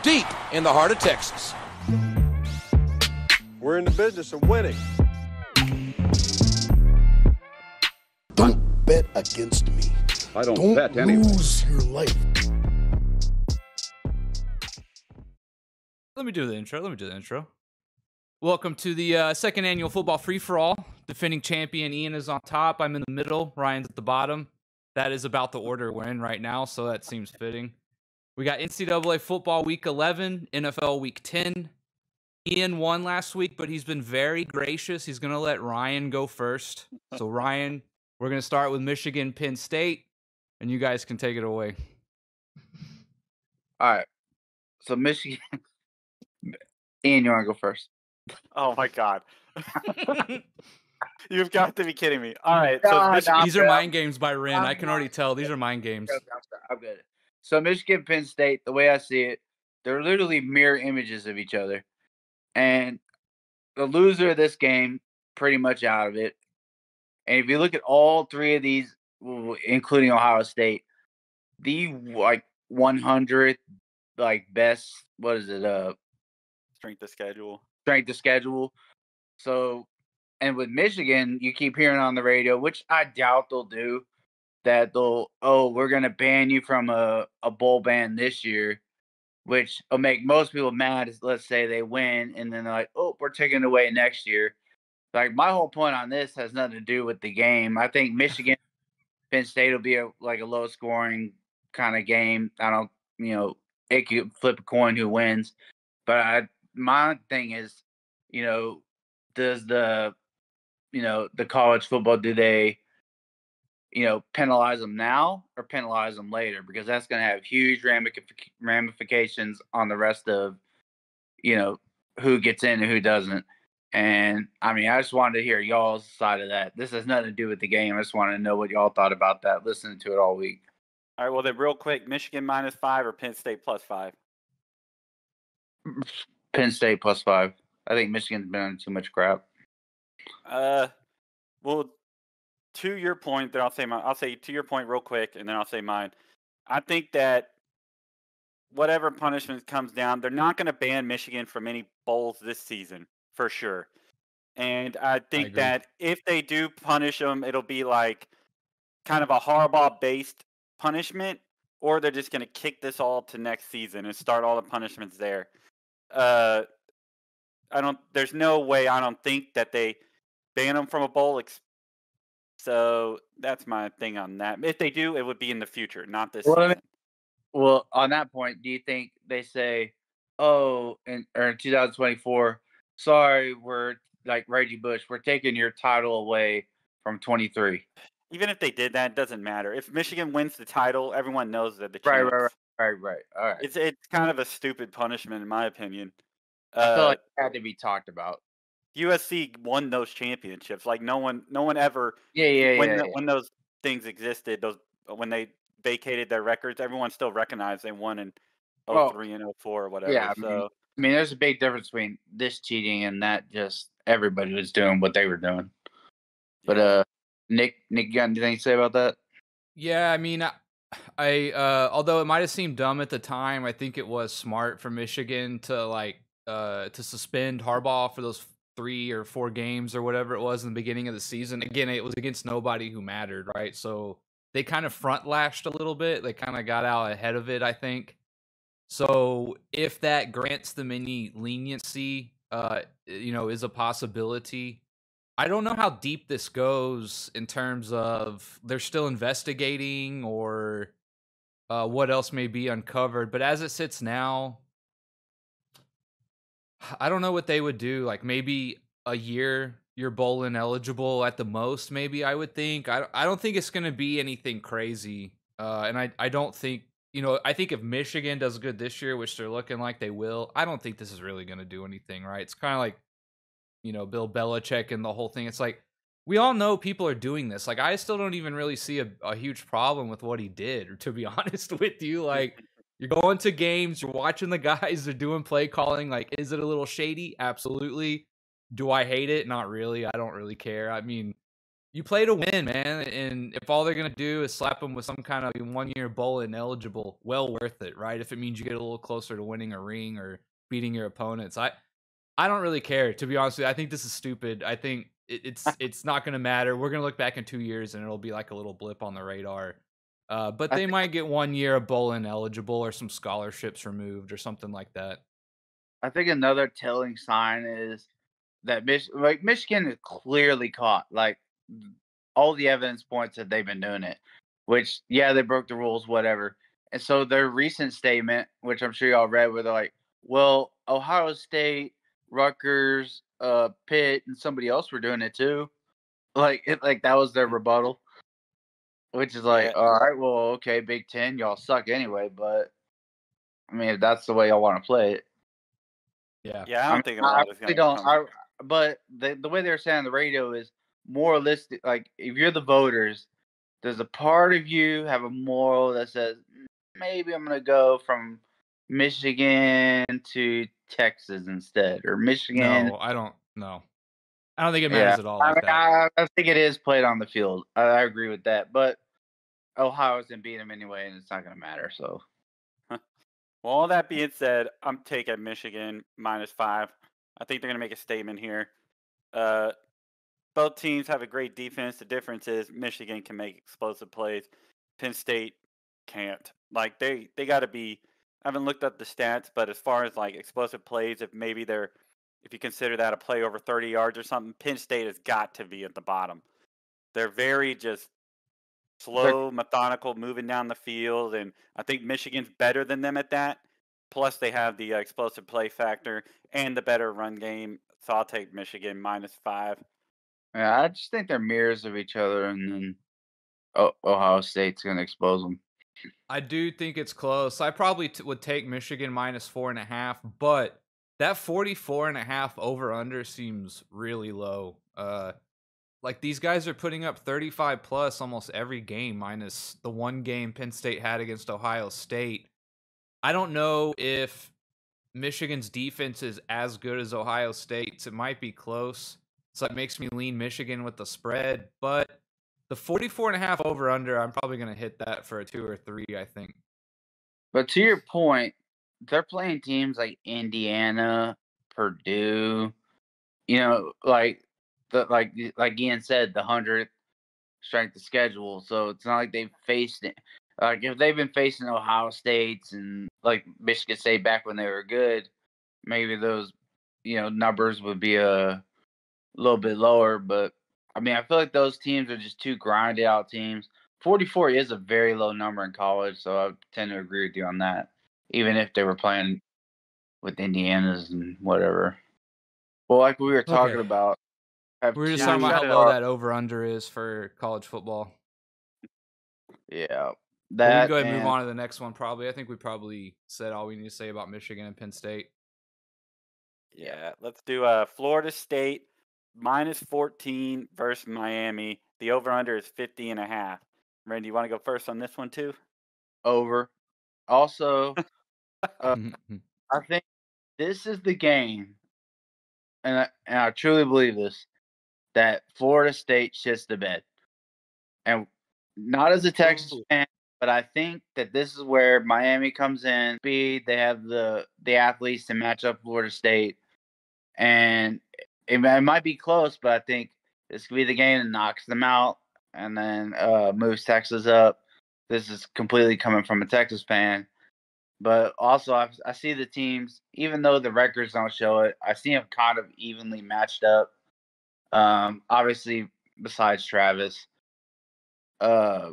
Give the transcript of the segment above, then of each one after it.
deep in the heart of Texas. We're in the business of winning. Don't bet against me. I don't bet anyway. Lose your life. Let me do the intro. Welcome to the second annual football free-for-all. Defending champion Ian is on top. I'm in the middle. Ryan's at the bottom. That is about the order we're in right now, so that seems fitting. We got NCAA football week 11, NFL week 10. Ian won last week, but he's been very gracious. He's going to let Ryan go first. So, Ryan, we're going to start with Michigan, Penn State, and you guys can take it away. All right. So, Michigan. Ian, you want to go first? Oh, my God. You've got to be kidding me. All right. These are mind games by Ren. I can already tell. These are mind games. I'm good. So, Michigan, Penn State, the way I see it, they're literally mirror images of each other. And the loser of this game, pretty much out of it. And if you look at all three of these, including Ohio State, the 100th best, what is it? Strength of schedule. So, and with Michigan, you keep hearing on the radio, which I doubt they'll do, that we're going to ban you from a bowl ban this year, which will make most people mad. Let's say they win, and then they're like, oh, we're taking it away next year. Like, my whole point on this has nothing to do with the game. I think Michigan, Penn State will be a low-scoring kind of game. I don't, it could flip a coin who wins. But my thing is, does the college football, do they, penalize them now or penalize them later? Because that's going to have huge ramifications on the rest of, who gets in and who doesn't. And, I just wanted to hear y'all's side of that. This has nothing to do with the game. I just wanted to know what y'all thought about that, listening to it all week. All right, well, then real quick, Michigan -5 or Penn State +5? Penn State +5. I think Michigan's been on too much crap. Well, to your point, then I'll say to your point real quick, and then I'll say mine. I think that whatever punishment comes down, they're not going to ban Michigan from any bowls this season, for sure. And I think that if they do punish them, it'll be like kind of a Harbaugh-based punishment, or they're just going to kick this all to next season and start all the punishments there. There's no way I don't think that they ban them from a bowl. So that's my thing on that. If they do, it would be in the future, not this season. Well, on that point, do you think they say, in 2024, sorry, we're like Reggie Bush, we're taking your title away from 23? Even if they did that, it doesn't matter. If Michigan wins the title, everyone knows that the Right. All right. It's kind of a stupid punishment, in my opinion. I feel like it had to be talked about. USC won those championships. Like no one ever. When those things existed, when they vacated their records, everyone still recognized they won in 03 and 04 or whatever. Yeah, so there's a big difference between this cheating and that. Just everybody was doing what they were doing. But Nick, you got anything to say about that? Yeah, I although it might have seemed dumb at the time, I think it was smart for Michigan to to suspend Harbaugh for those 3 or 4 games or whatever it was in the beginning of the season. Again, it was against nobody who mattered, right? So they kind of front lashed a little bit. They kind of got out ahead of it, I think. So if that grants them any leniency, is a possibility. I don't know how deep this goes in terms of they're still investigating or what else may be uncovered. But as it sits now, I don't know what they would do. Like maybe a year you're bowl ineligible at the most, maybe I would think. I don't think it's going to be anything crazy. And I don't think, I think if Michigan does good this year, which they're looking like they will, I don't think this is really going to do anything, right? It's kind of like, Bill Belichick and the whole thing. It's like, we all know people are doing this. Like, I still don't even really see a huge problem with what he did, or to be honest with you. Like, you're going to games, you're watching the guys, they're doing play calling. Like, is it a little shady? Absolutely. Do I hate it? Not really. I don't really care. You play to win, man. And if all they're gonna do is slap them with some kind of 1-year bowl ineligible, well worth it, right? If it means you get a little closer to winning a ring or beating your opponents, I don't really care, to be honest with you. I think this is stupid. I think it's not gonna matter. We're gonna look back in 2 years and it'll be like a little blip on the radar. But I they think might get 1 year of bowl ineligible or some scholarships removed or something like that. I think another telling sign is that Michigan is clearly caught. Like all the evidence points that they've been doing it. Which they broke the rules, whatever. And so their recent statement, which I'm sure y'all read, where they're like, "Well, Ohio State, Rutgers, Pitt, and somebody else were doing it too." Like that was their rebuttal, which is like, Yeah, all right, well, okay, Big Ten, y'all suck anyway. But I mean, if that's the way y'all want to play it, Yeah. yeah. I I mean, don't think a I lot is really going to don't. come. But the way they were saying on the radio is moralistic. Like if you're the voters, does a part of you have a moral that says maybe I'm gonna go from Michigan to Texas instead, or Michigan? No, I don't know. I don't think it Yeah, matters at all I like mean, that. I think it is played on the field. I agree with that, but Ohio's gonna beat them anyway, and it's not gonna matter. So Well, all that being said, I'm taking Michigan -5. I think they're going to make a statement here. Uh, both teams have a great defense. The difference is Michigan can make explosive plays. Penn State can't. Like they got to be. I haven't looked up the stats, but as far as like explosive plays, if you consider that a play over 30 yards or something, Penn State has got to be at the bottom. They're very just they're slow, methodical, moving down the field, and I think Michigan's better than them at that. Plus, they have the explosive play factor and the better run game. So I'll take Michigan -5. yeah, I just think they're mirrors of each other, and then Ohio State's gonna expose them. I do think it's close. I probably would take Michigan -4.5, but that 44.5 over under seems really low. Like these guys are putting up 35 plus almost every game, minus the one game Penn State had against Ohio State. I don't know if Michigan's defense is as good as Ohio State's. It might be close. So it makes me lean Michigan with the spread, but the 44.5 over under, I'm probably going to hit that for a 2 or 3, I think. But to your point, they're playing teams like Indiana, Purdue. You know, like Ian said, the 100th strength of schedule. So it's not like they've faced it. Like if they've been facing Ohio States and like Michigan State back when they were good, maybe those numbers would be a little bit lower. But I mean, I feel like those teams are just two grinded out teams. 44 is a very low number in college, so I tend to agree with you on that. Even if they were playing with Indiana's and whatever. Well, like we were talking Okay. about, have We were just two. talking about how gotta- low that over under is for college football. Yeah, But we can that go ahead and move and on to the next one, probably. I think we probably said all we need to say about Michigan and Penn State. Yeah, let's do Florida State -14 versus Miami. The over/under is 50.5. Randy, you want to go first on this one too? over. Also, I think this is the game, and I truly believe this, that Florida State shits the bed. And not as a Texas fan, but I think that this is where Miami comes in. Speed, they have the athletes to match up Florida State, and it might be close, but I think this could be the game that knocks them out and then moves Texas up. This is completely coming from a Texas fan. But also, I see the teams, even though the records don't show it, I see them kind of evenly matched up. Obviously, besides Travis, I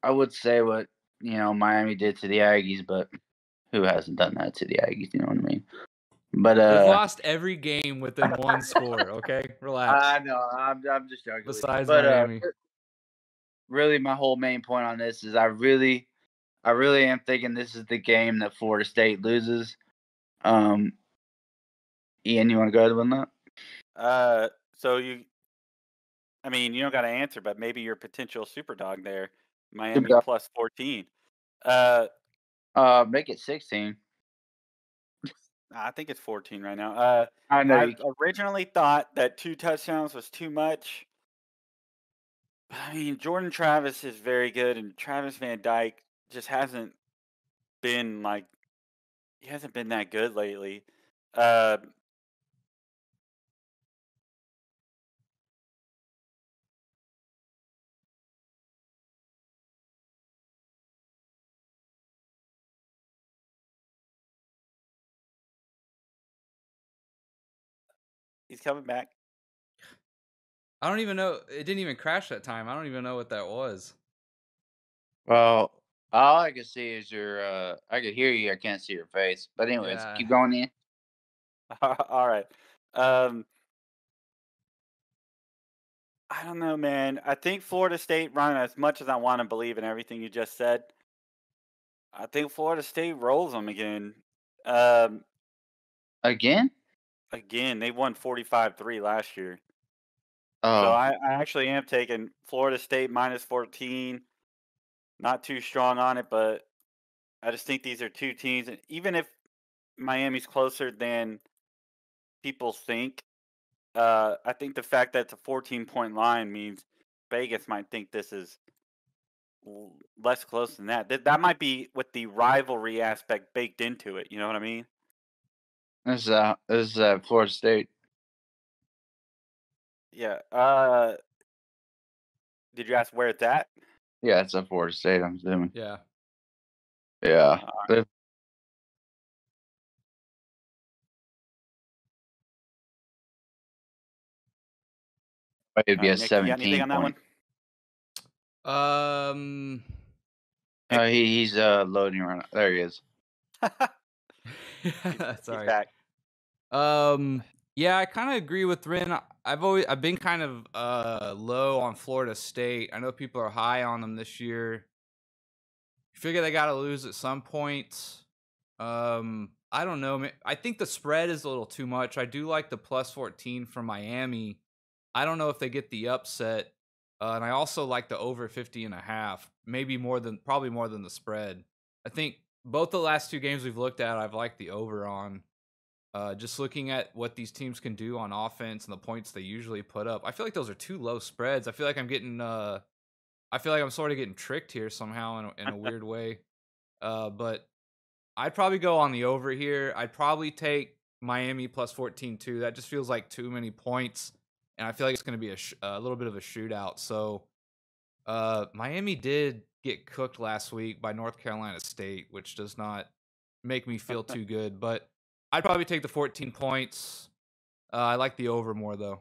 would say what Miami did to the Aggies, but who hasn't done that to the Aggies? You know what I mean? But They've lost every game within one score, okay? Relax. I know I'm just joking. Besides But Miami. really, my whole main point on this is I really am thinking this is the game that Florida State loses. Ian, you want to go ahead on that? So you don't got to answer, but maybe your potential super dog there, Miami Superdog. +14. Make it 16. I think it's 14 right now. I know I you. originally thought that 2 touchdowns was too much. I mean, Jordan Travis is very good, and Travis Van Dyke just been like hasn't been that good lately. Uh, he's coming back. I don't even know. It didn't even crash that time. I don't even know what that was. Well, all I can see is your. I could hear you. I can't see your face. But anyways, Yeah. keep going in. All right. Um, I don't know, man. I think Florida State, Ryan, as much as I want to believe in everything you just said, I think Florida State rolls them again. Um, Again? again, they won 45-3 last year. So Oh, I actually am taking Florida State minus 14. Not too strong on it, but I just think these are two teams. And even if Miami's closer than people think, I think the fact that it's a 14-point line means Vegas might think this is less close than that. That might be with the rivalry aspect baked into it. You know what I mean? this is Florida State. Yeah. Did you ask where it's at? Yeah, it's a Florida State. I'm assuming. Yeah. Yeah. It'd be a Nick, you got anything 17 on that one? point. Um. He's loading right now. There he is. Sorry. back. Yeah, I kind of agree with Rin. I've been kind of low on Florida State. I know people are high on them this year. Figure they got to lose at some point. I don't know. I think the spread is a little too much. I do like the plus 14 from Miami. I don't know if they get the upset. And I also like the over 50.5. Probably more than the spread. I think both the last two games we've looked at, I've liked the over on. Just looking at what these teams can do on offense and the points they usually put up, I feel like those are too low spreads. I feel like I'm sort of getting tricked here somehow in a weird way. But I'd probably go on the over here. I'd probably take Miami plus 14 too. That just feels like too many points, and I feel like it's going to be a little bit of a shootout. So Miami did get cooked last week by North Carolina State, which does not make me feel too good. But I'd probably take the 14 points. I like the over more though.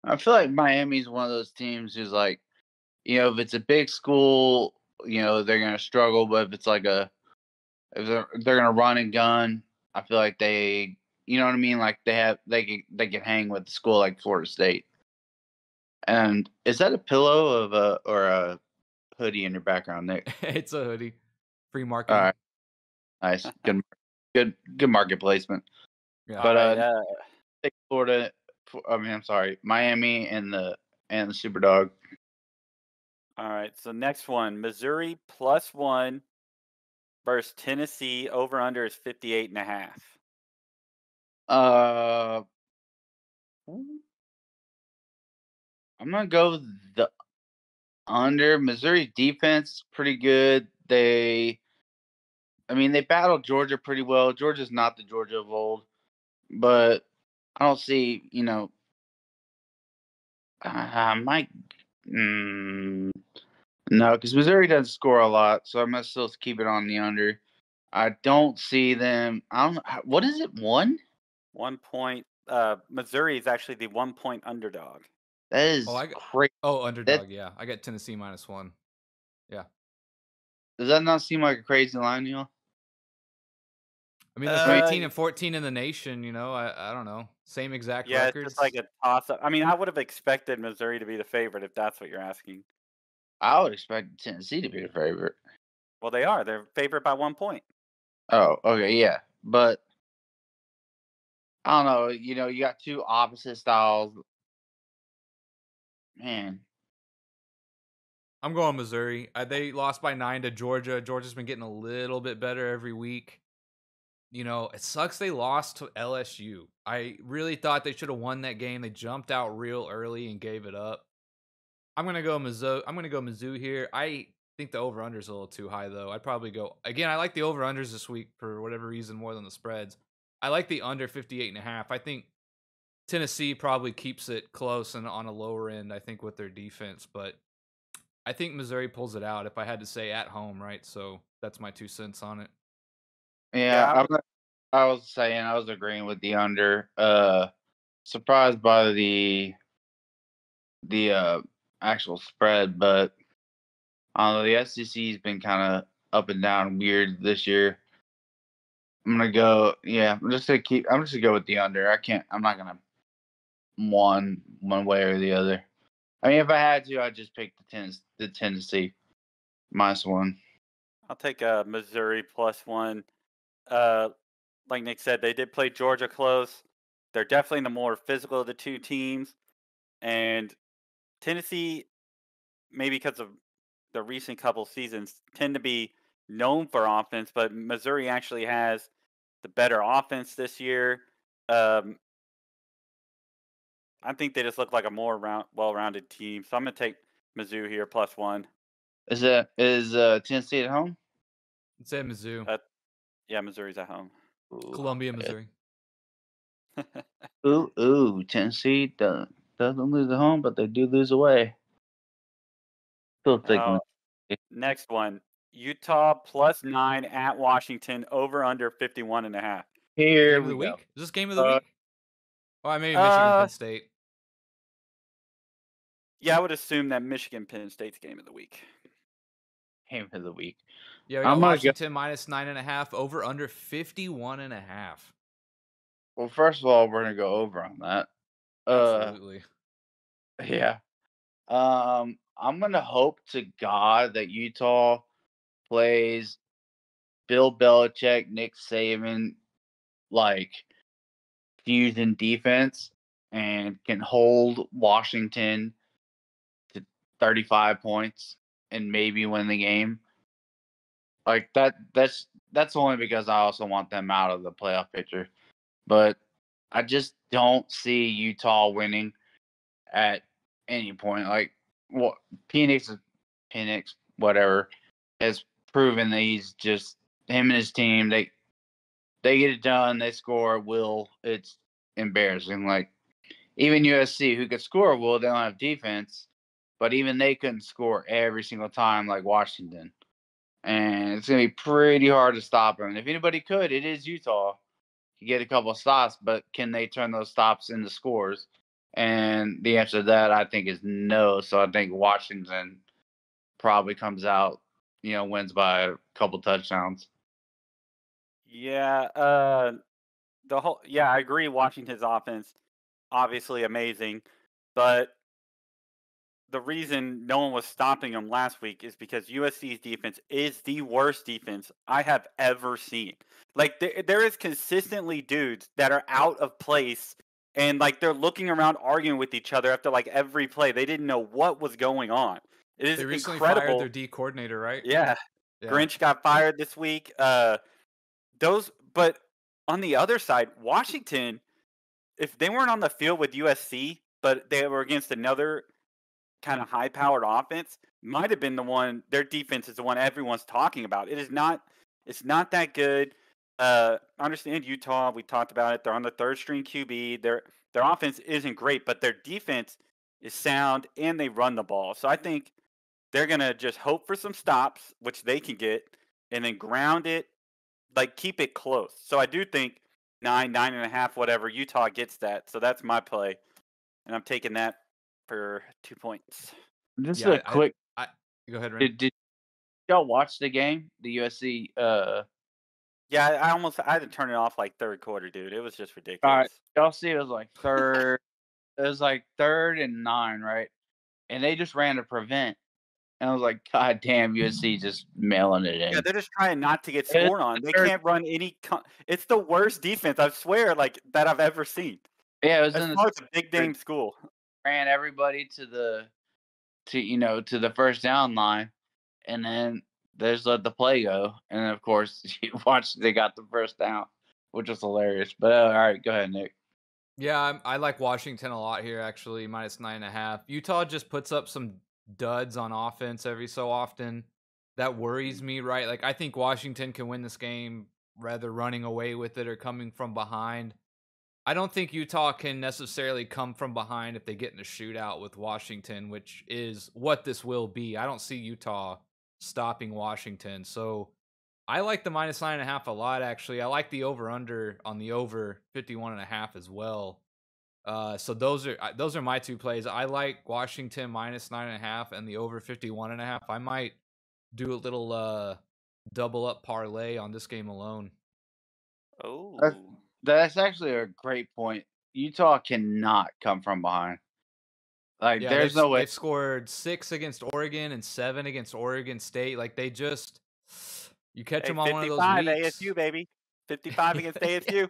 I feel like Miami's one of those teams who's like, if it's a big school, they're gonna struggle. But if it's like if they're gonna run and gun, I feel like they, you know what I mean? Like they can hang with a school like Florida State. And is that a pillow or a hoodie in your background there? It's a hoodie. Free All marketing. right, nice, good market placement. Yeah. But All right. take Florida. I'm sorry, Miami and the Superdog. All right. So next one, Missouri +1 versus Tennessee. Over under is 58.5. I'm gonna go the under. Missouri defense is pretty good. They battled Georgia pretty well. Georgia's not the Georgia of old, but I don't see, Mike. No, because Missouri doesn't score a lot, so I'm gonna still keep it on the under. I don't see them. I don't know. What is it? 1? 1 point. Missouri is actually the 1 point underdog. That is crazy. Underdog. Yeah, I got Tennessee -1. Yeah. Does that not seem like a crazy line, y'all? I mean, there's 18 and 14 in the nation. I don't know. Same exact records. It's just like a toss-up. I mean, I would have expected Missouri to be the favorite if that's what you're asking. I would expect Tennessee to be the favorite. Well, they are. They're favored by 1 point. Oh, okay, yeah, but I don't know. You got two opposite styles. Man, I'm going Missouri. They lost by 9 to Georgia. Georgia's been getting a little bit better every week. It sucks they lost to LSU. I really thought they should have won that game. They jumped out real early and gave it up. I'm gonna go Mizzou here. I think the over/under is a little too high though. I'd probably go again. I like the over/unders this week for whatever reason more than the spreads. I like the under 58.5. I think Tennessee probably keeps it close and on a lower end. I think with their defense, but I think Missouri pulls it out. If I had to say at home, right? So that's my 2 cents on it. Yeah, I was agreeing with the under. Surprised by the actual spread, but I don't know, the SEC's been kind of up and down weird this year. I'm just gonna go with the under. I'm not gonna one way or the other. I mean, if I had to, I'd just pick the Tennessee -1. I'll take Missouri +1. Like Nick said, they did play Georgia close. They're definitely the more physical of the two teams. And Tennessee, maybe because of the recent couple seasons, tend to be known for offense, but Missouri actually has the better offense this year. Um, I think they just look like a more well-rounded team. So I'm going to take Mizzou here +1. Is Tennessee at home? I'd say Mizzou. Yeah, Missouri's at home. Ooh, Columbia, Missouri. Tennessee doesn't lose at home, but they do lose away. Still thinking. Next one. Utah +9 at Washington, over under 51.5. Here Game of we the go. week? Is this game of the week? Oh, I maybe Michigan Penn State. Yeah, I would assume that Michigan Penn State's game of the week. Game of the week. Yeah, we got Washington -9.5, over under 51.5. Well, first of all, we're gonna go over on that. Absolutely. Yeah. I'm gonna hope to God that Utah plays Bill Belichick, Nick Saban, like fusion defense, and can hold Washington to 35 points and maybe win the game. Like that's only because I also want them out of the playoff picture. But I just don't see Utah winning at any point. Like what Penix, whatever, has proven that he's just him and his team. They get it done. They score at will. It's embarrassing. Like even USC, who could score at will, they don't have defense. But even they couldn't score every single time like Washington. And it's gonna be pretty hard to stop them. And if anybody could, it is Utah. You get a couple of stops, but can they turn those stops into scores? And the answer to that, I think, is no. So I think Washington probably comes out, wins by a couple touchdowns. Yeah, I agree. Washington's offense, obviously amazing, but the reason no one was stopping them last week is because USC's defense is the worst defense I have ever seen. Like there is consistently dudes that are out of place and like they're looking around arguing with each other after like every play. They didn't know what was going on. It is they recently incredible. Fired their D coordinator, right? Yeah. Grinch got fired this week. But on the other side, Washington, if they weren't on the field with USC, but they were against another kind of high-powered offense, might have been the one. Their defense is the one everyone's talking about. It's not that good. I understand Utah. We talked about it. They're on the third-string QB. Their offense isn't great, but their defense is sound and they run the ball. So I think they're gonna just hope for some stops, which they can get, and then ground it, like keep it close. So I do think 9.5, whatever. Utah gets that. So that's my play, and I'm taking that for 2 points. Just a quick. Go ahead, Ren. Did y'all watch the game? The USC. Yeah, I had to turn it off like third quarter, dude. It was just ridiculous. All right, y'all see, it was like third. It was like 3rd and 9, right? And they just ran to prevent. And I was like, God damn, USC just mailing it in. Yeah, they're just trying not to get scored on. They can't run any. It's the worst defense, I swear, like that I've ever seen. Yeah, it was it's a big name school. Ran everybody to the first down line, and then they just let the play go. And then, of course, you watch they got the first down, which was hilarious. But all right, go ahead, Nick. Yeah, I like Washington a lot here, actually, minus 9.5. Utah just puts up some duds on offense every so often. That worries me, right? Like, I think Washington can win this game rather running away with it or coming from behind. I don't think Utah can necessarily come from behind if they get in a shootout with Washington, which is what this will be. I don't see Utah stopping Washington. So I like the minus 9.5 a lot, actually. I like the over under on the over 51.5 as well. So those are my two plays. I like Washington minus 9.5 and the over 51.5. I might do a little double up parlay on this game alone. That's, Oh, that's actually a great point. Utah cannot come from behind. Like, Yeah, there's no way. they've scored 6 against Oregon and 7 against Oregon State. Like they just you catch hey, them on one of those 55 weeks. ASU, baby. 55 against ASU.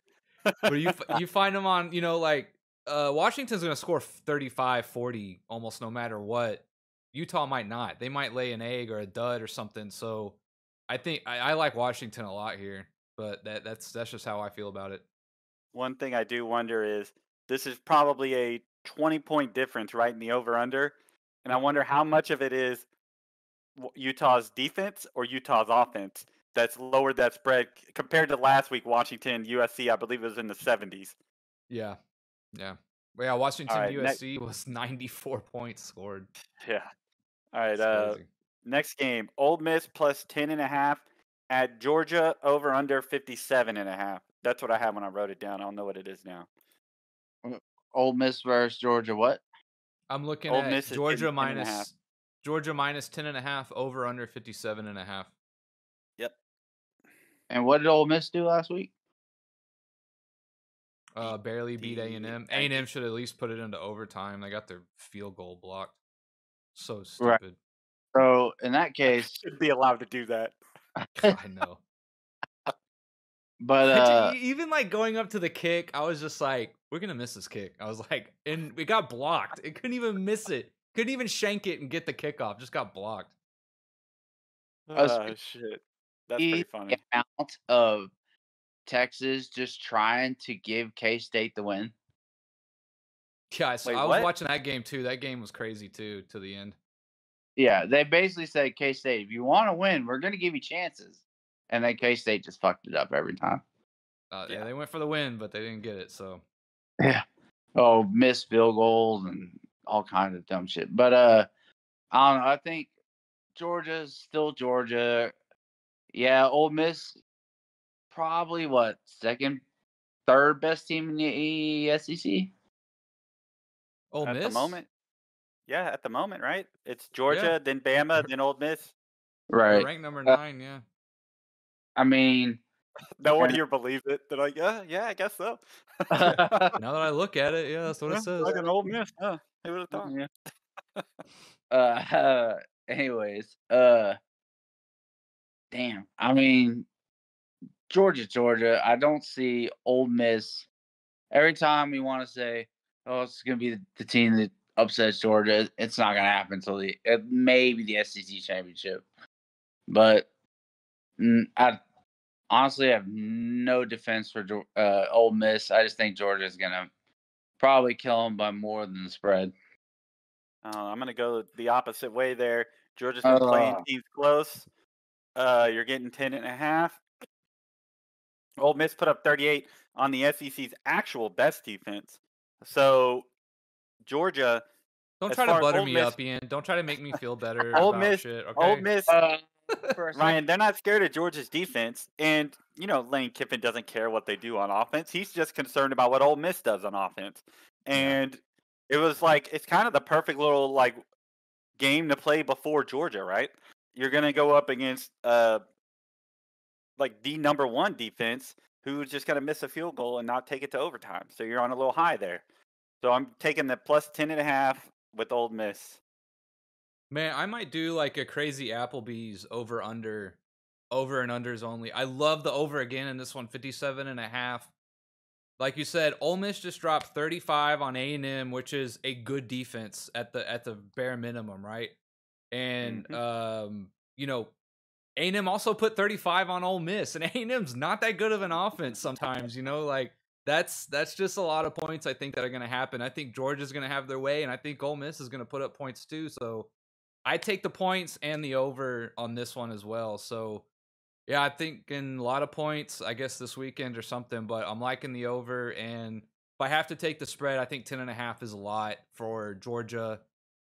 But you find them on, like Washington's going to score 35, 40 almost no matter what. Utah might not. They might lay an egg or a dud or something. So I think I like Washington a lot here, but that's just how I feel about it. One thing I do wonder is this is probably a 20-point difference, right, in the over-under. And I wonder how much of it is Utah's defense or Utah's offense that's lowered that spread compared to last week, Washington, USC, I believe it was in the 70s. Yeah. Yeah. Well, yeah, Washington All right, USC was 94 points scored. Yeah. All right. It's crazy. Next game, Ole Miss plus 10.5 at Georgia over under 57.5. That's what I had when I wrote it down. I don't know what it is now. Ole Miss versus Georgia. What? I'm looking Ole at Miss is Georgia 10.5. minus 10.5 over under 57.5. Yep. And what did Ole Miss do last week? Barely beat the A&M. A&M should at least put it into overtime. They got their field goal blocked. So Right. stupid. So in that case, Should be allowed to do that. I know. but Even like going up to the kick, I was just like, we're gonna miss this kick. I was like, and it got blocked. It couldn't even miss it. Couldn't even shank it and get the kickoff. Just got blocked. Oh, shit. That's pretty the funny. amount of Texas just trying to give K-State the win. Yeah, so Wait, I was what? watching that game too. That game was crazy too, to the end. Yeah, they basically said K-State, if you want to win, we're going to give you chances. And then K-State just fucked it up every time. Yeah, they went for the win, but they didn't get it. So Yeah. Oh, missed field goals and all kinds of dumb shit. But I don't know. I think Georgia's still Georgia. Yeah, Ole Miss probably second, third best team in the SEC. Ole At Miss? the moment. Yeah, at the moment, right? It's Georgia, then Bama, then Ole Miss. They're Right. ranked number 9. Yeah. I mean, No one and- here believes it. They're like, yeah, I guess so. Now that I look at it, yeah, that's what it says. Like an Ole Miss. Huh? Who would have thought? Yeah. Anyways, damn. I mean, Georgia. I don't see Ole Miss. Every time we want to say, "Oh, it's going to be the team that upsets Georgia," it's not going to happen until maybe the SEC championship. But I honestly have no defense for Ole Miss. I just think Georgia is going to probably kill them by more than the spread. I'm going to go the opposite way there. Georgia's been playing teams close. You're getting 10.5. Ole Miss put up 38 on the SEC's actual best defense. So Georgia. Don't try to butter me up, Ian. Don't try to make me feel better about shit. Okay. Ole Miss. Ryan, Ryan, they're not scared of Georgia's defense, and Lane Kiffin doesn't care what they do on offense. He's just concerned about what Ole Miss does on offense. And it was like it's kind of the perfect little like game to play before Georgia, right? You're gonna go up against like the number 1 defense who's just gonna miss a field goal and not take it to overtime. So you're on a little high there. So I'm taking the plus 10.5 with Ole Miss. Man, I might do like a crazy Applebee's over and unders only. I love the over again in this one, 57.5. Like you said, Ole Miss just dropped 35 on A&M, which is a good defense at the bare minimum, right? And A&M also put 35 on Ole Miss, and A&M's not that good of an offense sometimes. Like That's just a lot of points I think that are going to happen. I think Georgia's going to have their way, and I think Ole Miss is going to put up points too. So I take the points and the over on this one as well. So yeah, I think in a lot of points, I guess this weekend or something, but I'm liking the over. And if I have to take the spread, I think 10.5 is a lot for Georgia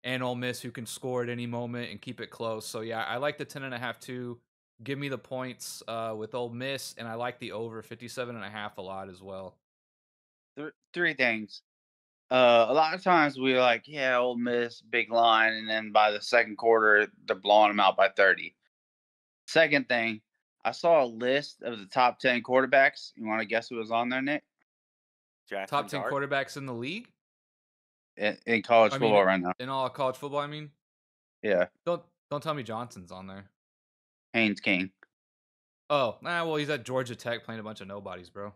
and Ole Miss, who can score at any moment and keep it close. So yeah, I like the 10.5 too. Give me the points with Ole Miss, and I like the over 57.5 a lot as well. Three things. A lot of times we're like, yeah, Ole Miss, big line, and then by the second quarter, they're blowing them out by 30. Second thing, I saw a list of the top 10 quarterbacks. You want to guess who was on there, Nick? Jackson Top 10 Dart. quarterbacks in the league? In college I mean, football right now. in all college football, I mean? Yeah, Don't tell me Johnson's on there. Haynes King. Oh, well, he's at Georgia Tech playing a bunch of nobodies, bro.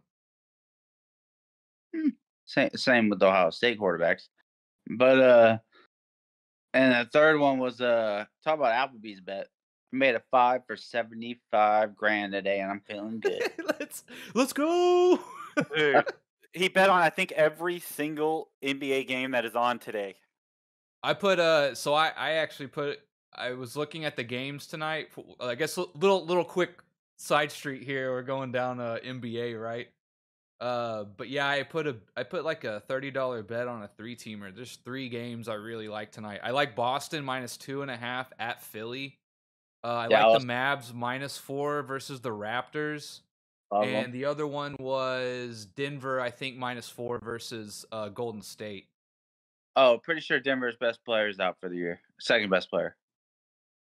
Same with the Ohio State quarterbacks. But and the third one was talk about Applebee's bet. I made a 5 for 75 grand today, and I'm feeling good. let's go. Dude, he bet on I think every single NBA game that is on today. I put so I actually put I was looking at the games tonight. I guess little quick side street here. We're going down NBA, right? But yeah, I put like a $30 bet on a 3-teamer. There's 3 games I really like tonight. I like Boston -2.5 at Philly. I like the Mavs -4 versus the Raptors. And the other one was Denver, I think -4 versus Golden State. Oh, pretty sure Denver's best player is out for the year. Second best player.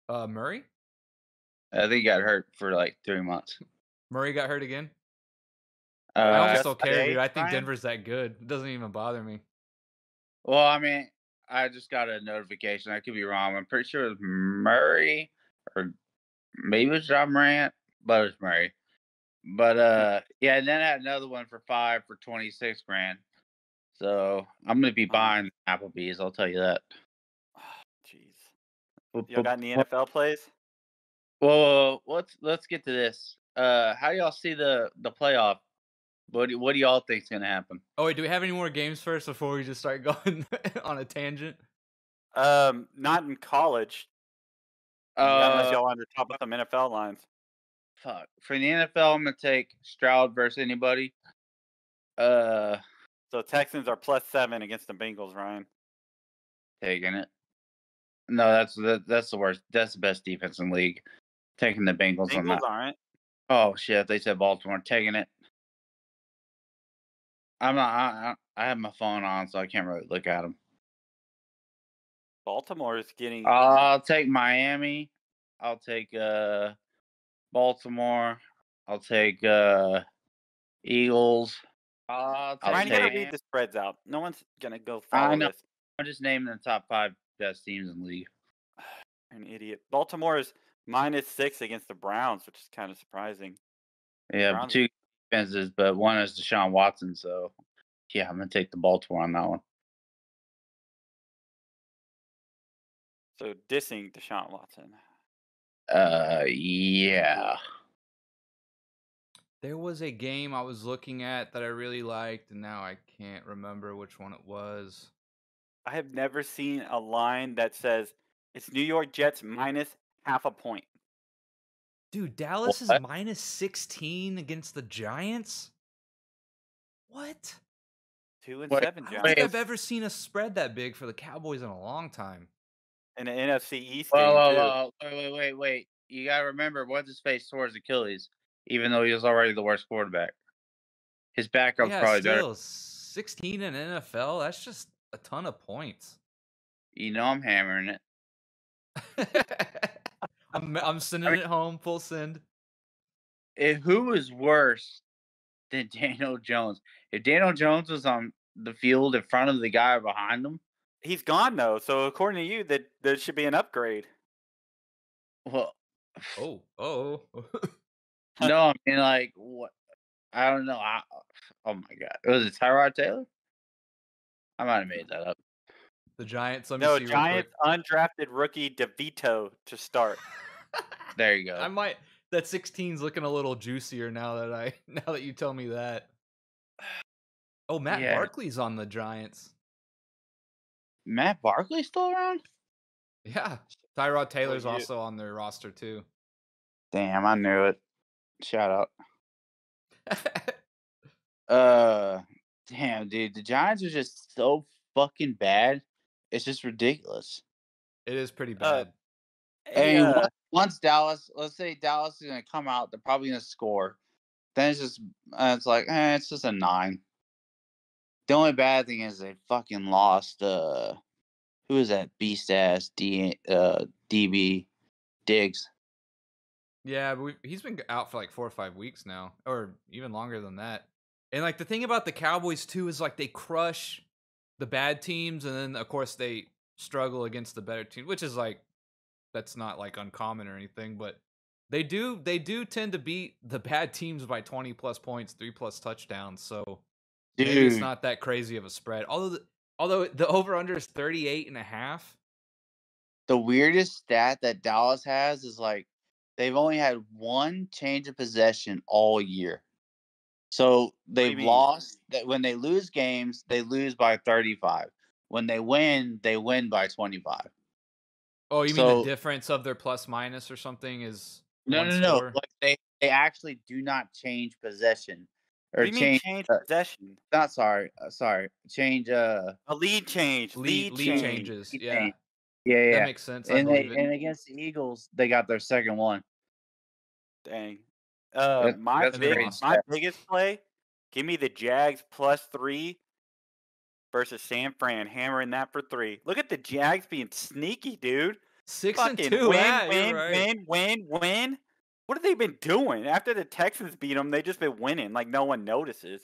Murray? I think he got hurt for like 3 months. Murray got hurt again? I almost don't care, dude. I think Ryan? Denver's that good. It doesn't even bother me. Well, I mean, I just got a notification. I could be wrong. I'm pretty sure it was Murray or maybe it was John Morant, but it was Murray. But yeah, and then I had another one for 5 for 26 grand. So I'm gonna be buying Applebee's. I'll tell you that. Jeez, y'all got any NFL plays? Well, let's get to this. How do y'all see the playoff? What do y'all think is gonna happen? Oh wait, do we have any more games first before we just start going on a tangent? Not in college. Unless y'all want to top up some NFL lines. Fuck. For the NFL, I'm gonna take Stroud versus anybody. So Texans are +7 against the Bengals, Ryan. Taking it. No, that's the worst. That's the best defense in the league. Taking the Bengals on that. Bengals aren't. Oh shit! They said Baltimore. Taking it. I'm not. I have my phone on, so I can't really look at them. Baltimore is getting. I'll take Miami. I'll take Baltimore. I'll take Eagles. Ryan, you gotta read the spreads out. No one's gonna go follow I know. this. I'm just naming the top 5 best teams in the league. You're an idiot. Baltimore is -6 against the Browns, which is kind of surprising. Yeah, Browns- 2 defenses, but one is Deshaun Watson. So yeah, I'm gonna take the Baltimore on that one. So dissing Deshaun Watson. Yeah. There was a game I was looking at that I really liked, and now I can't remember which one it was. I have never seen a line that says it's New York Jets -0.5 point. Dude, Dallas is -16 against the Giants? What? 2 and Wait, 7 I don't Giants think I've ever seen a spread that big for the Cowboys in a long time. in the NFC East game too. Wait. You gotta remember, what's his face tore his Achilles, even though he was already the worst quarterback. His backup's probably better. 16 in NFL, that's just a ton of points. You know I'm hammering it. I'm sending it home, full send. Who is worse than Daniel Jones? If Daniel Jones was on the field in front of the guy behind him, He's gone though, so according to you, that there should be an upgrade. well, Oh. no, I mean, like, what? I don't know. Oh my god, was it Tyrod Taylor? I might have made that up. The Giants. Let me No, see. Giants undrafted rookie DeVito to start. There you go. I might. That 16's looking a little juicier now that you tell me that. Oh, Matt Yeah. Barkley's on the Giants. Matt Barkley still around? Yeah. Tyrod Taylor's yeah. also on their roster too. Damn, I knew it. Shout out. Damn, dude, the Giants are just so fucking bad. It's just ridiculous. It is pretty Uh, bad. I Hey, mean, once Dallas, let's say Dallas is gonna come out, they're probably gonna score. Then it's just, it's like, it's just a 9. The only bad thing is they fucking lost. Who is that beast ass DB Diggs? Yeah, but he's been out for like 4 or 5 weeks now, or even longer than that. And like the thing about the Cowboys too is like they crush the bad teams, and then of course they struggle against the better team, which is like that's not like uncommon or anything, but they do tend to beat the bad teams by 20 plus points, 3+ touchdowns. So maybe it's Dude, not that crazy of a spread. Although the over under is 38.5. the weirdest stat that Dallas has is like they've only had one change of possession all year. So do you they've mean? lost that when they lose games, they lose by 35. When they win by 25. Oh, you mean the So difference of their plus minus or something is no, one no, no. score? Like they actually do not change possession What or do you mean change. change possession? Not sorry, sorry. Change. A lead change. Lead change. changes. Lead Yeah. change. Yeah, That yeah. makes sense. I And believe it. against the Eagles, they got their second one. Dang. That's My crazy. awesome. my biggest play. Give me the Jags +3 versus San Fran, hammering that for 3. Look at the Jags being sneaky, dude. 6 and Fucking 2. win, Yeah, you're win, right. win. What have they been doing? After the Texans beat them, they just been winning like no one notices.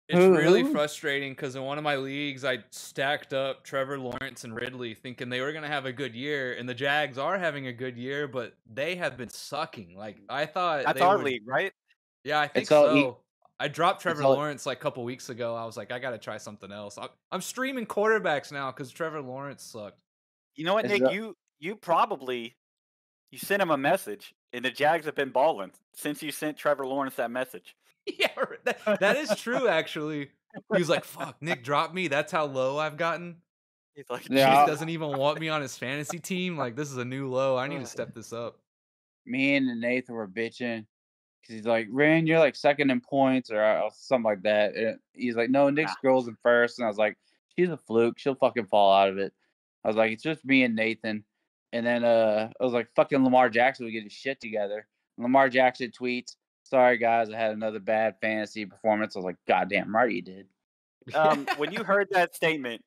It's really Who? frustrating because in one of my leagues, I stacked up Trevor Lawrence and Ridley thinking they were going to have a good year, and the Jags are having a good year, but they have been sucking. Like, I thought That's they our would. league, right? Yeah, I think It's all so. I dropped it's Trevor all Lawrence like a couple weeks ago. I was like, I got to try something else. I'm streaming quarterbacks now because Trevor Lawrence sucked. You know what, it's Nick? all- You probably you sent him a message, and the Jags have been balling since you sent Trevor Lawrence that message. Yeah, that is true, actually. He was like, fuck, Nick dropped me. That's how low I've gotten. He's like, Yeah. Nick "Jesus." doesn't even want me on his fantasy team. Like, this is a new low. I need to step this up. Me and Nathan were bitching because he's like, Ren, you're like second in points or something like that. And he's like, no, Nick's girl's in first. And I was like, she's a fluke. She'll fucking fall out of it. I was like, it's just me and Nathan. And then I was like, fucking Lamar Jackson would get his shit together. And Lamar Jackson tweets, sorry guys, I had another bad fantasy performance. I was like, goddamn right you did. When you heard that statement,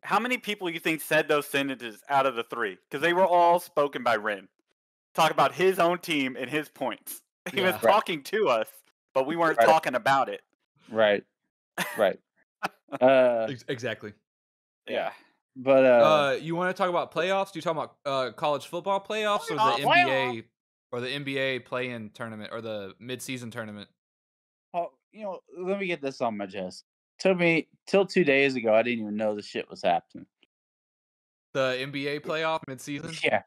how many people you think said those sentences out of the 3? Because they were all spoken by Ren. Talk about his own team and his points. He was Yeah. talking to us, but we weren't Right. talking about it. Right. Right. Exactly. Yeah. But You want to talk about playoffs? Do you talk about college football playoffs or the Playoff. NBA or the NBA play-in tournament or the mid-season tournament? oh, let me get this on my chest. Took me till 2 days ago. I didn't even know this shit was happening. The NBA playoff mid-season? Yeah.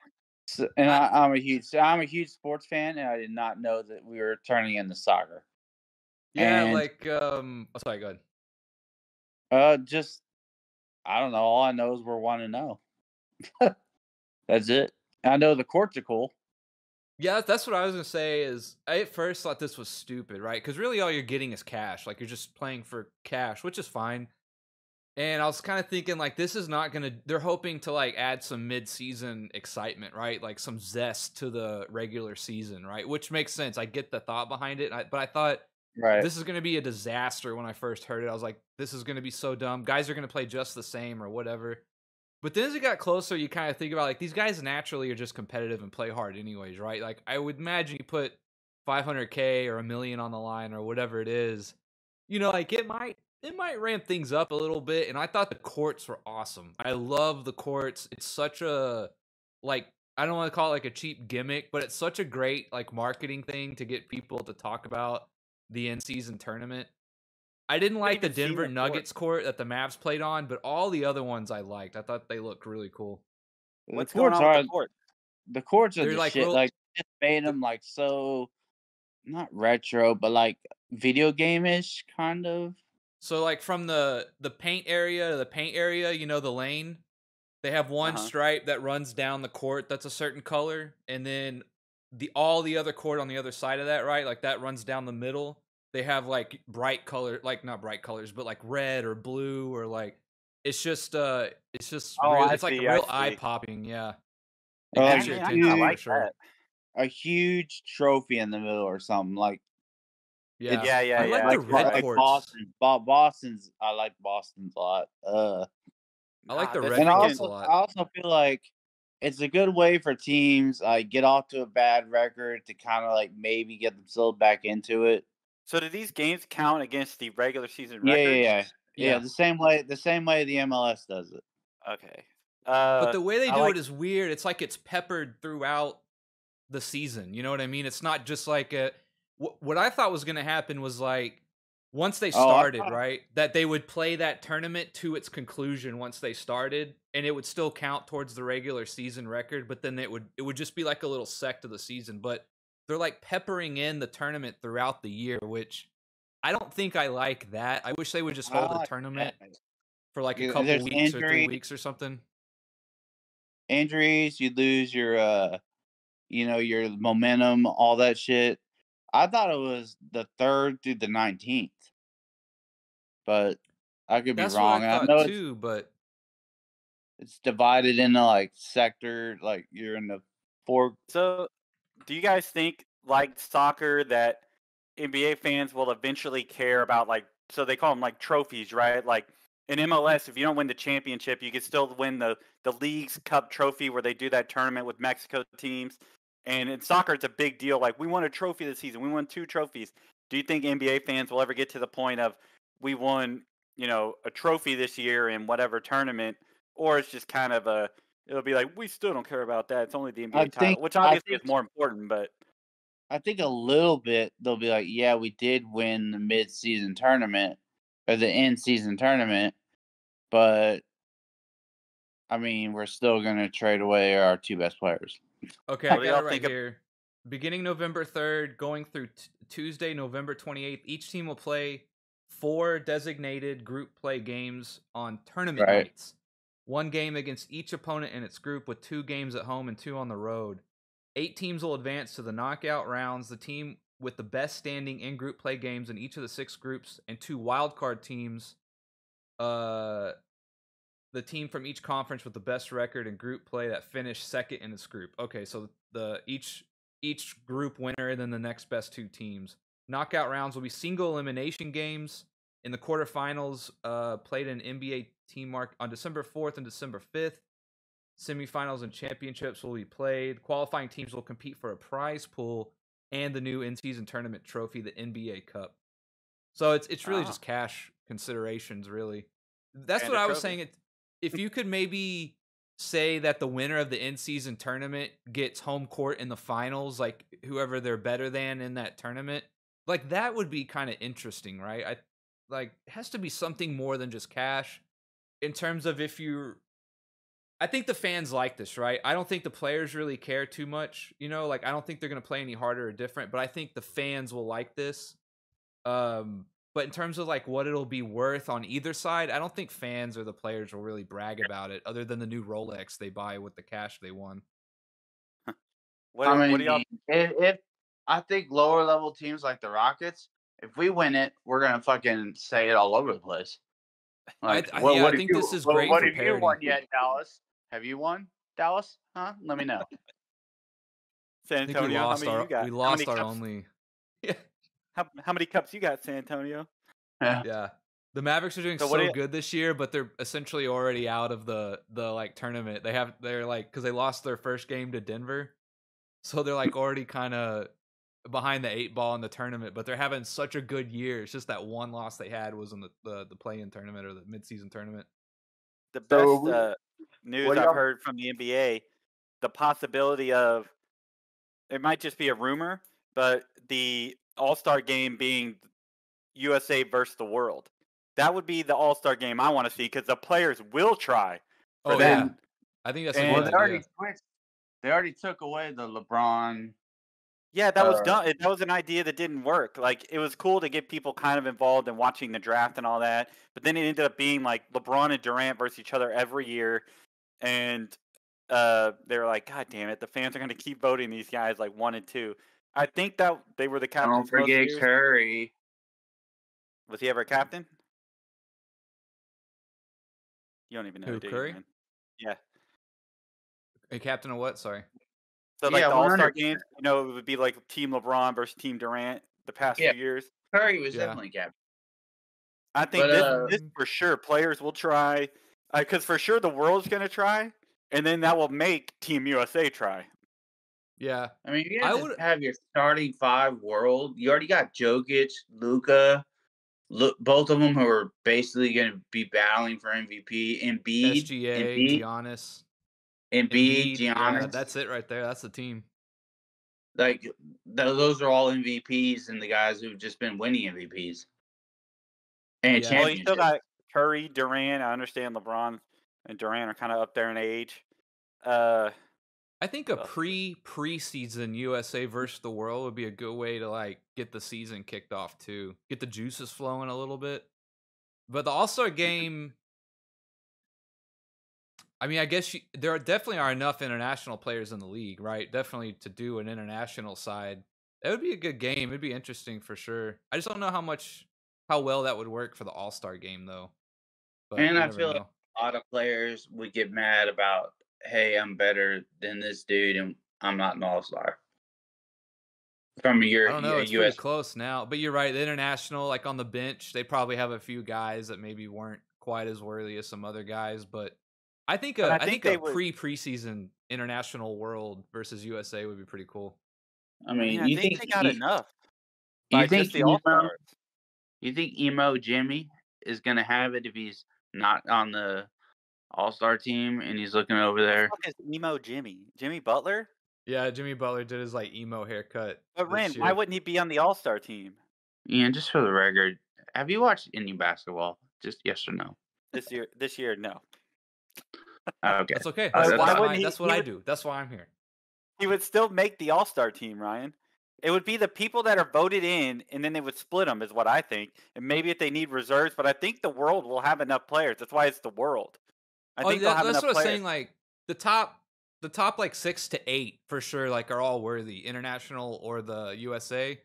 So, and I'm a huge sports fan, and I did not know that we were turning into soccer. Yeah, And like sorry, go ahead. just I don't know. All I know is we're 1-0. That's it. I know the courts are cool. Yeah, that's what I was gonna say. Is I at first thought this was stupid, right? Because really, all you're getting is cash. Like you're just playing for cash, which is fine. And I was kind of thinking, like, this is not gonna. They're hoping to like add some mid-season excitement, right? Like some zest to the regular season, right? Which makes sense. I get the thought behind it, but I thought Right. this is gonna be a disaster when I first heard it. I was like, this is gonna be so dumb. Guys are gonna play just the same or whatever. But then as it got closer, you kind of think about like these guys naturally are just competitive and play hard anyways, right? Like I would imagine you put 500K or $1 million on the line or whatever it is, like it might ramp things up a little bit. And I thought the courts were awesome. I love the courts. It's such a like I don't want to call it like a cheap gimmick, but it's such a great like marketing thing to get people to talk about the in-season tournament. I didn't like the even seen Denver the court. Nuggets court that the Mavs played on, but all the other ones I liked. I thought they looked really cool. What's the going courts on with are the court? the courts are They're the like shit. real. Like just made them like so not retro, but like video game ish kind of. So like from the paint area to the paint area, the lane, they have one stripe that runs down the court that's a certain color, and then all the other court on the other side of that, right? Like that runs down the middle. They have like bright color, like not bright colors, but like red or blue or like it's just Oh, real. I It's like see, real I eye see. popping. Yeah, it Oh, gets I your mean, I attention kinda for like sure. that. a huge trophy in the middle or something like Yeah, Yeah, yeah, I like yeah. the red like courts. Boston's. I like Boston's a lot. I like Nah, the this red And courts a I lot. also feel like it's a good way for teams like get off to a bad record to kind of like maybe get themselves back into it. So do these games count against the regular season Yeah, record? yeah. Yeah, The same way the MLS does it. Okay. but the way they I do like it is weird. It's like it's peppered throughout the season. You know what I mean? It's not just like what I thought was going to happen was like once they Oh, I started, thought, right? That they would play that tournament to its conclusion once they started, and it would still count towards the regular season record, but then it would just be like a little sect of the season, but they're like peppering in the tournament throughout the year, which I don't think I like that. I wish they would just I hold a like tournament that. for like a couple There's weeks or 3 weeks or something. injuries, you lose your your momentum, all that shit. I thought it was the 3rd through the 19th, but I could be That's what I wrong. And I thought know too, but it's divided into like sector, like you're in the 4. So do you guys think like soccer that NBA fans will eventually care about so they call them like trophies, right? Like in MLS, if you don't win the championship, you can still win the League's Cup trophy where they do that tournament with Mexico teams. And in soccer, it's a big deal. Like we won a trophy this season. We won 2 trophies. Do you think NBA fans will ever get to the point of we won, a trophy this year in whatever tournament, or it's just kind of it'll be like we still don't care about that. It's only the I NBA think title, which I obviously is think more important, but I think a little bit they'll be like, yeah, we did win the mid-season tournament or the in-season tournament, but I mean, we're still gonna trade away our 2 best players. okay, I what do got y'all it right think of here. Beginning November 3rd, going through Tuesday, November 28th, each team will play 4 designated group play games on tournament Right. nights. 1 game against each opponent in its group, with 2 games at home and 2 on the road. 8 teams will advance to the knockout rounds. The team with the best standing in group play games in each of the 6 groups, and 2 wildcard teams. The team from each conference with the best record in group play that finished second in its group. Okay, so each group winner and then the next best 2 teams. Knockout rounds will be single elimination games. In the quarterfinals, played in NBA team mark on December 4th and December 5th. Semifinals and championships will be played. Qualifying teams will compete for a prize pool and the new in-season tournament trophy, the NBA Cup. So it's really just cash considerations, really. That's and what a I was trophy. saying. If you could maybe say that the winner of the in-season tournament gets home court in the finals, like whoever they're better than in that tournament, like that would be kind of interesting, right? It has to be something more than just cash in terms of I think the fans like this, right? I don't think the players really care too much, like I don't think they're going to play any harder or different, but I think the fans will like this. But in terms of like what it'll be worth on either side, I don't think fans or the players will really brag about it, other than the new Rolex they buy with the cash they won. What do y'all? If I think lower level teams like the Rockets, if we win it, we're gonna fucking say it all over the place. Like, Yeah, I what have think you this is great what for have you parity. won yet, Dallas? Have you won, Dallas? Huh? Let me know. San I think we Antonio, how lost many you got? How many cups? only. Yeah, How many cups you got, San Antonio? Yeah. yeah. The Mavericks are doing So what do so you? good this year, but they're essentially already out of the like tournament. They're like because they lost their first game to Denver, so they're like already kind of behind the 8 ball in the tournament, but they're having such a good year. It's just that one loss they had was in the play-in tournament or the mid-season tournament. The So best news what do I've y'all? heard from the NBA, the possibility of it might just be a rumor, but the All-Star game being USA versus the world. That would be the All-Star game I want to see because the players will try for Oh that. yeah, Then I think that's a And good they already idea. switched. They already took away the LeBron Yeah, that was done. That was an idea that didn't work. Like, it was cool to get people kind of involved in watching the draft and all that, but then it ended up being like LeBron and Durant versus each other every year, and they were like, "God damn it, the fans are going to keep voting these guys like 1 and 2." I think that they were the Don't captains most forget years. Curry. Was he ever a captain? You don't even know, Who, do you, Curry? man? Yeah. A captain of what? Sorry. So like Yeah, the All-Star 100%. games, you know, it would be like Team LeBron versus Team Durant the past Yeah. few years. Curry was Yeah. definitely captain. I think But this for sure players will try, because for sure the world's going to try, and then that will make Team USA try. Yeah. I mean, you I have to would. have your starting 5 world. You already got Jokic, Luka, both of them who are basically going to be battling for MVP. SGA, Giannis, Embiid, Yeah, Giannis. that's it right there. That's the team. Like those are all MVPs and the guys who've just been winning MVPs and Yeah. Well, you still championships. got Curry, Durant. I understand LeBron and Durant are kind of up there in age. I think a preseason USA versus the world would be a good way to like get the season kicked off too. Get the juices flowing a little bit. But the All-Star game, I mean, I guess there definitely are enough international players in the league, right? Definitely to do an international side. That would be a good game. It'd be interesting for sure. I just don't know how well that would work for the All-Star game though. But And you I never feel like know. a lot of players would get mad about, hey, I'm better than this dude and I'm not an all-star. From I don't know. It's pretty US. close now, but you're right. The international, like on the bench, they probably have a few guys that maybe weren't quite as worthy as some other guys. But I think But I I think think they a would. preseason international world versus USA would be pretty cool. I I mean, mean, I think they got enough you by think just the All-Stars. you think emo Jimmy is gonna have it if he's not on the all-star team and he's looking over Who the there? fuck is emo Jimmy? Jimmy Butler? Yeah, Jimmy Butler did his like emo haircut But Ren, this why year. wouldn't he be on the All-Star team Ian, just for the record, have you watched any basketball? Just yes or no. this year? This year, no. Okay. That's okay. Why That's wouldn't fine. he- That's what he I would- do. That's why I'm here. He would still make the All-Star team, Ryan. It would be the people that are voted in, and then they would split them, is what I think. And maybe if they need reserves, but I think the world will have enough players. That's why it's the world. I think they'll have That's enough what I'm players. saying. Like the top like 6 to 8 for sure. Like are all worthy, international or the USA.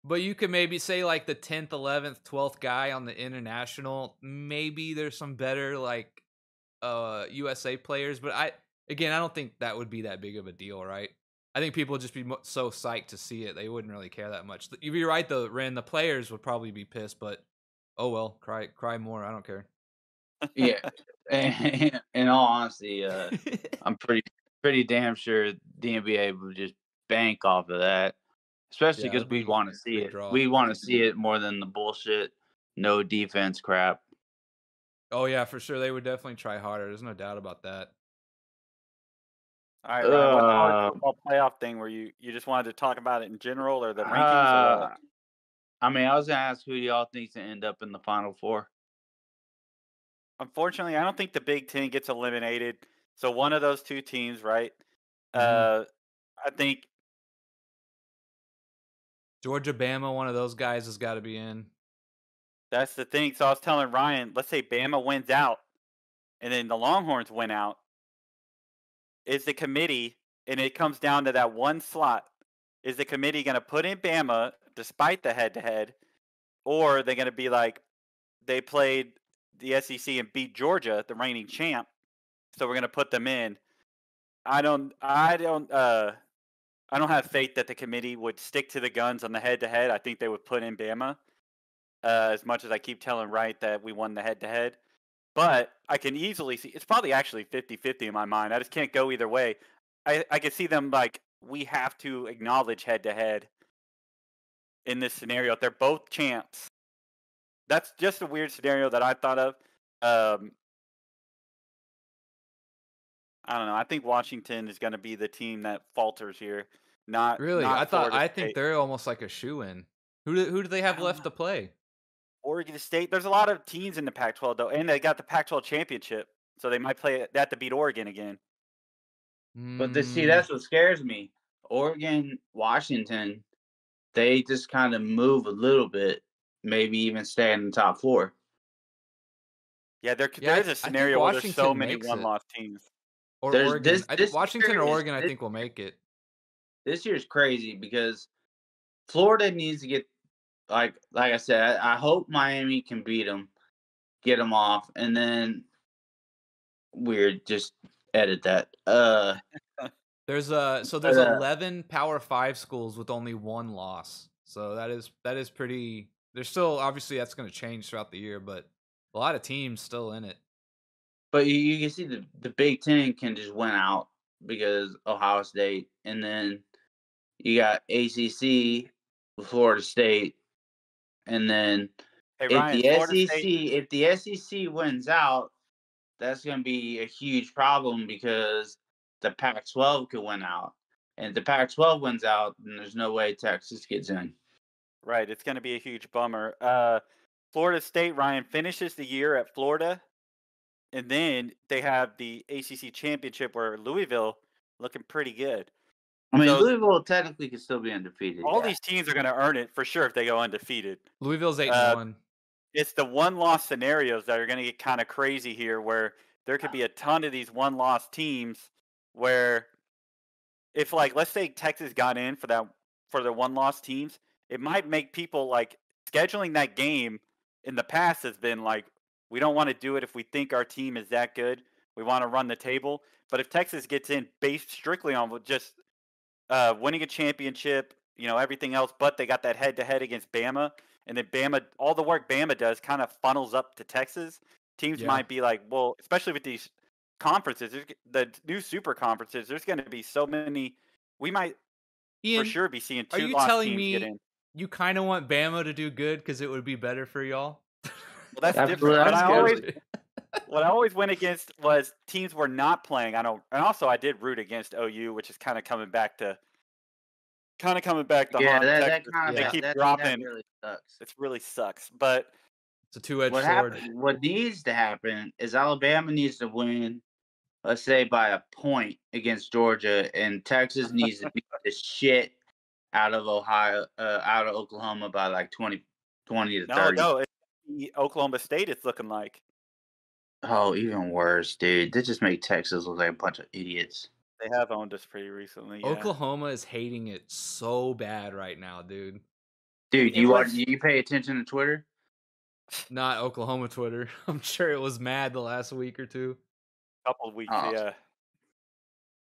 But you could maybe say like the 10th, 11th, 12th guy on the international. Maybe there's some better like USA players, but I don't think that would be that big of a deal, right? I think people would just be so psyched to see it, they wouldn't really care that much. You're right though, Ren. The players would probably be pissed, but oh well, cry more. I don't care. Yeah. In all honesty, I'm pretty damn sure the NBA would just bank off of that, especially Yeah, because that'd we be want to see big it. draw. We want to see it more than the bullshit, no defense crap. Oh yeah, for sure. They would definitely try harder. There's no doubt about that. All right, Ryan, what's the college football playoff thing where you just wanted to talk about it in general or the rankings or what? I mean, I was gonna ask who y'all think to end up in the Final Four. Unfortunately, I don't think the Big Ten gets eliminated. So one of those two teams, right? Mhm. I think Georgia, Bama, one of those guys has got to be in. that's the thing. So I was telling Ryan, let's say Bama wins out and then the Longhorns win out. Is the committee, and it comes down to that one slot, is the committee going to put in Bama despite the head-to-head, or are they going to be like, they played the SEC and beat Georgia, the reigning champ, so we're going to put them in? I don't have faith that the committee would stick to the guns on the head-to-head. I think they would put in Bama, as much as I keep telling Wright that we won the head-to-head. But I can easily see, it's probably actually 50-50 in my mind. I just can't go either way. I can see them like, we have to acknowledge head-to-head in this scenario. They're both champs. That's just a weird scenario that I thought of. I don't know. I think Washington is going to be the team that falters here. Not Really, not Florida I State. think they're almost like a shoe-in. Who do they have left to play? Oregon State. There's a lot of teams in the Pac-12 though, and they got the Pac-12 championship, so they might play that to beat Oregon again. But see, that's what scares me. Oregon, Washington, they just kind of move a little bit, maybe even stay in the top 4. Yeah, Yeah, there's a I think scenario where there's so Washington many makes it. one-loss teams. Or There's Oregon. this Washington year or is Oregon, I think will make it. this year's crazy because Florida needs to get like I said. I hope Miami can beat them, get them off, and then weird. Just edit that. There's 11 Power 5 schools with only 1 loss. So that is pretty. There's still obviously that's going to change throughout the year, but a lot of teams still in it. But you can see the Big Ten can just win out because Ohio State, and then you got ACC, Florida State, and then Hey if Ryan, the SEC wins out, that's going to be a huge problem because the Pac-12 could win out, and if the Pac-12 wins out, then there's no way Texas gets in. right, it's going to be a huge bummer. Florida State, Ryan, finishes the year at Florida, and then they have the ACC championship where Louisville looking pretty good. I mean, So Louisville technically could still be undefeated. all these teams are going to earn it for sure if they go undefeated. Louisville's 8-1. It's the one-loss scenarios that are going to get kind of crazy here, where there could be a ton of these one-loss teams where if, like, let's say Texas got in for the one-loss teams, it might make people, like, scheduling that game in the past has been like, we don't want to do it if we think our team is that good. We want to run the table. But if Texas gets in based strictly on just winning a championship, everything else, but they got that head-to-head against Bama, and then Bama, all the work Bama does kind of funnels up to Texas. Teams might be like, well, especially with these conferences, the new super conferences, there's going to be so many. We might Ian, for sure be seeing are 2 you lost telling teams me get in. you kind of want Bama to do good because it would be better for y'all? Well, that's Absolutely. different. What I always went against was teams were not playing. And also I did root against OU, which is kind of coming back to haunt Texas. They keep dropping. That really sucks. It really sucks. But it's a two-edged sword. What needs to happen is Alabama needs to win, let's say by a point against Georgia, and Texas needs to beat the shit out of Oklahoma by like 20 to 30. No, it's Oklahoma State. It's looking like. Oh, even worse, dude. They just make Texas look like a bunch of idiots. They have owned us pretty recently. Yeah. Oklahoma is hating it so bad right now, dude. Dude, you pay attention to Twitter? Not Oklahoma Twitter. I'm sure it was mad the last week or two. Couple of weeks, yeah.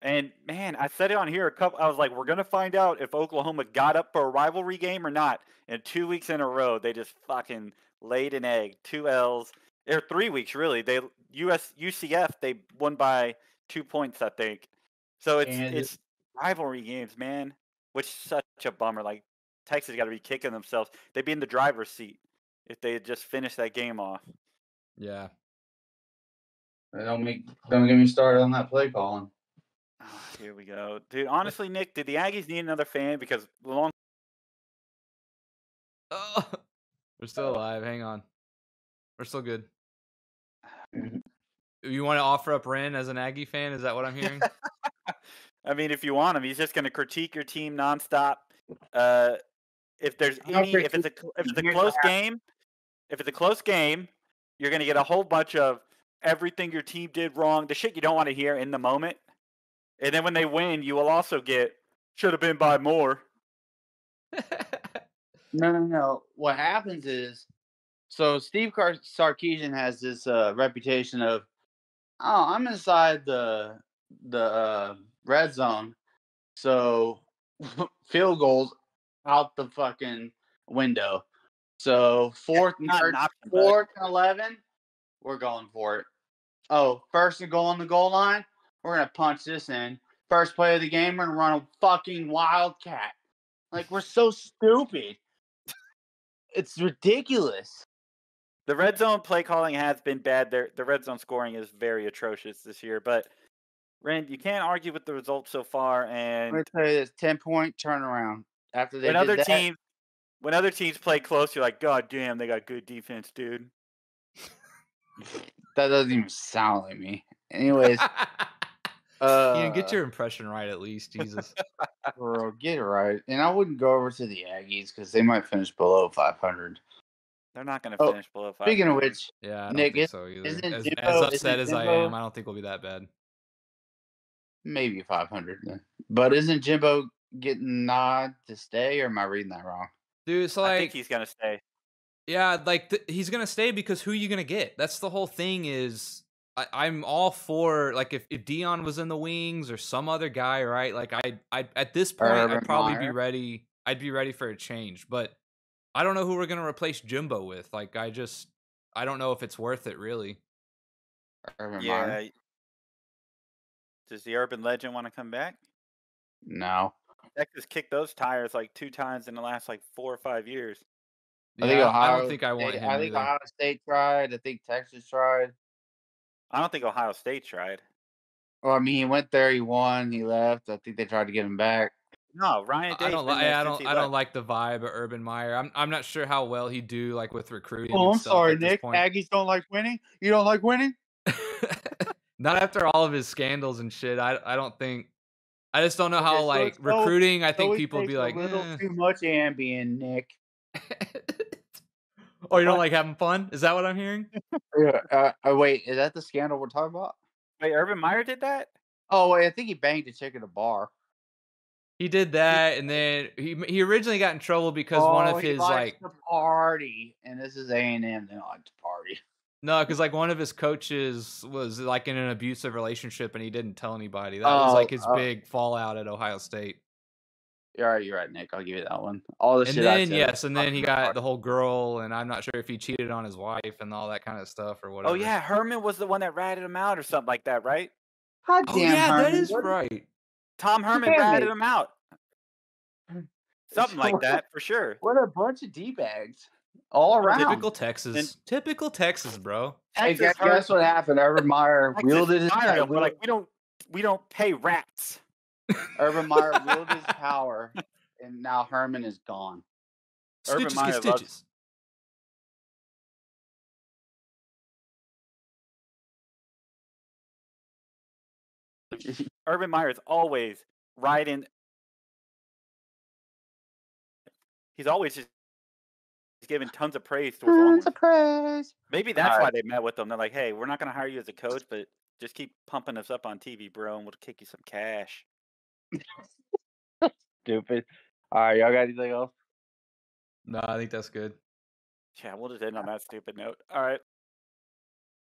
And man, I said it on here I was like, we're gonna find out if Oklahoma got up for a rivalry game or not. And 2 weeks in a row, they just fucking laid an egg. 2 L's. Or 3 weeks really. UCF, they won by 2 points, I think. So it's rivalry games, man. Which is such a bummer. Like Texas got to be kicking themselves. They'd be in the driver's seat if they had just finished that game off. Yeah. Don't get me started on that play calling. Oh, here we go, dude. Honestly, Nick, did the Aggies need another fan? Because we're still alive. Hang on. We're still good. You want to offer up Ren as an Aggie fan? Is that what I'm hearing? I mean, if you want him, he's just going to critique your team nonstop. If it's a close game, you're going to get a whole bunch of everything your team did wrong, the shit you don't want to hear in the moment. And then when they win, you will also get should have been by more. No. What happens is, so Steve Sarkisian has this reputation of, I'm inside the red zone, so field goals out the fucking window. So 4th and 11, we're going for it. Oh, 1st and goal on the goal line, we're gonna punch this in. First play of the game, we're gonna run a fucking wildcat. Like, we're so stupid. It's ridiculous. The red zone play calling has been bad. The red zone scoring is very atrocious this year. But Ren, you can't argue with the results so far. And let me tell you this: 10-point turnaround after they when other teams play close, you're like, God damn, they got good defense, dude. That doesn't even sound like me. Anyways, Ian, get your impression right at least. Jesus. Bro, get it right. And I wouldn't go over to the Aggies because they might finish below 500. They're not going to Oh, finish below 500. Speaking of which, Yeah, I don't Nick, think so either. isn't As Jimbo, upset as I am, I don't think we'll be that bad. maybe 500 then. But isn't Jimbo getting nod to stay, or am I reading that wrong? Dude, so I think like, he's going to stay. yeah, like he's gonna stay because who are you gonna get? That's the whole thing. Is I'm all for like if Dion was in the wings or some other guy, right? Like I at this point Urban I'd probably be Meyer. ready. I'd be ready for a change, but I don't know who we're gonna replace Jimbo with. Like I don't know if it's worth it really. Urban Yeah. Meyer? Does the urban legend want to come back? No. Texas kicked those tires like 2 times in the last like 4 or 5 years. I think Yeah, Ohio. I don't think I want him I think either. Ohio State tried. I think Texas tried. I don't think Ohio State tried. Well, I mean, he went there, he won, he left. I think they tried to get him back. No, Ryan I Day's don't been like. there I since he don't left. like the vibe of Urban Meyer. I'm not sure how well he'd do like with recruiting. Oh, and I'm stuff sorry, at this Nick. point. Aggies don't like winning. You don't like winning? Not after all of his scandals and shit. I don't think. I just don't know how so like recruiting. I think he people would takes be like, a little eh. too much Ambien, Nick. Oh, you don't like having fun? Is that what I'm hearing? Yeah. Wait, is that the scandal we're talking about? Wait, Urban Meyer did that? Oh, wait, I think he banged a chick at a bar. He did that, and then he originally got in trouble because one of he his likes to party, and this is A&M. They don't like to party. no, because like one of his coaches was like in an abusive relationship, and he didn't tell anybody. That was like his big fallout at Ohio State. You're right, Nick. I'll give you that one. All the And shit I then said. yes, and then he got the whole girl, and I'm not sure if he cheated on his wife and all that kind of stuff or whatever. Oh yeah, Herman was the one that ratted him out or something like that, right? God Oh damn, yeah, Herman. that is What- right. Tom Herman Damn ratted it. him out. Something like that for sure. What a bunch of D-bags all around. Typical Texas. Typical Texas, bro. Hey, Texas guess what happened? Urban Meyer Texas wielded his fired him. We're power. like, we don't pay rats. Urban Meyer wielded his power, and now Herman is gone. Urban Snitches Meyer get loves- stitches. Urban Meyer is always riding. He's always just giving tons of praise to his Tons Longhorns. of praise. Maybe that's All why right. they met with him. They're like, hey, we're not going to hire you as a coach, but just keep pumping us up on TV, bro, and we'll kick you some cash. Stupid. All right, y'all got anything else? No, I think that's good. Yeah, we'll just end on that stupid note. All right.